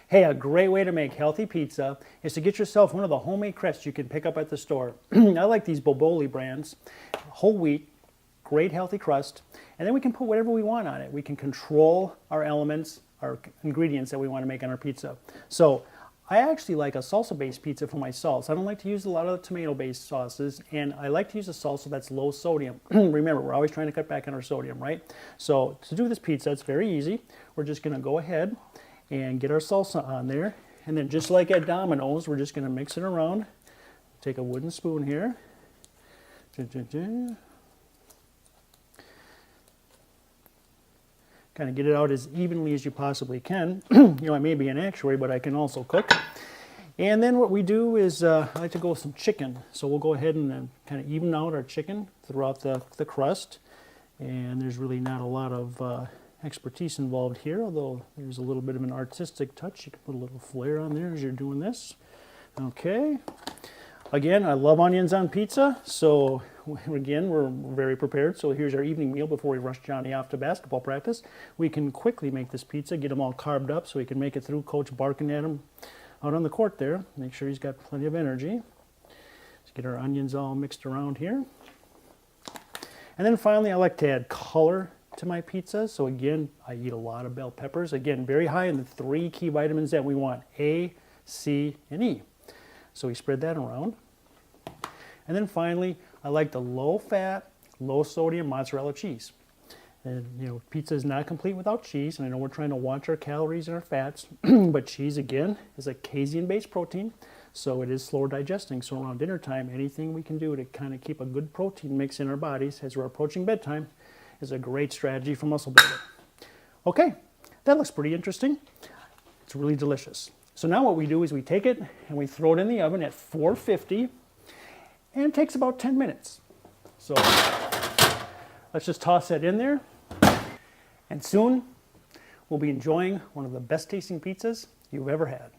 Hey, a great way to make healthy pizza is to get yourself one of the homemade crusts you can pick up at the store. I like these Boboli brands, whole wheat, great healthy crust, and then we can put whatever we want on it. We can control our elements, our ingredients that we want to make on our pizza. So I actually like a salsa-based pizza for my sauce. I don't like to use a lot of the tomato-based sauces, and I like to use a salsa that's low sodium. Remember, we're always trying to cut back on our sodium, right? So to do this pizza, it's very easy. We're just going to go ahead and get our salsa on there, and then just like at Domino's, we're just going to mix it around. Take a wooden spoon here. Kind of get it out as evenly as you possibly can. I may be an actuary, but I can also cook. And then what we do is, I like to go with some chicken. So we'll go ahead and kind of even out our chicken throughout the crust. And there's really not a lot of expertise involved here, although there's a little bit of an artistic touch. You can put a little flair on there as you're doing this. Okay. Again, I love onions on pizza, so again, we're very prepared. So here's our evening meal before we rush Johnny off to basketball practice. We can quickly make this pizza, get him all carved up so he can make it through Coach barking at him out on the court there. Make sure he's got plenty of energy. Let's get our onions all mixed around here. And then finally, I like to add color to my pizza. So again, I eat a lot of bell peppers. Again, very high in the 3 key vitamins that we want, A, C, and E. So we spread that around. And then finally, I like the low-fat, low-sodium mozzarella cheese. And pizza is not complete without cheese, and I know we're trying to watch our calories and our fats, but cheese, again, is a casein-based protein, so it is slower digesting. So around dinner time, anything we can do to kind of keep a good protein mix in our bodies as we're approaching bedtime is a great strategy for muscle building. Okay, that looks pretty interesting. It's really delicious. So now what we do is we take it and we throw it in the oven at 450, and it takes about 10 minutes. So let's just toss that in there, and soon we'll be enjoying one of the best tasting pizzas you've ever had.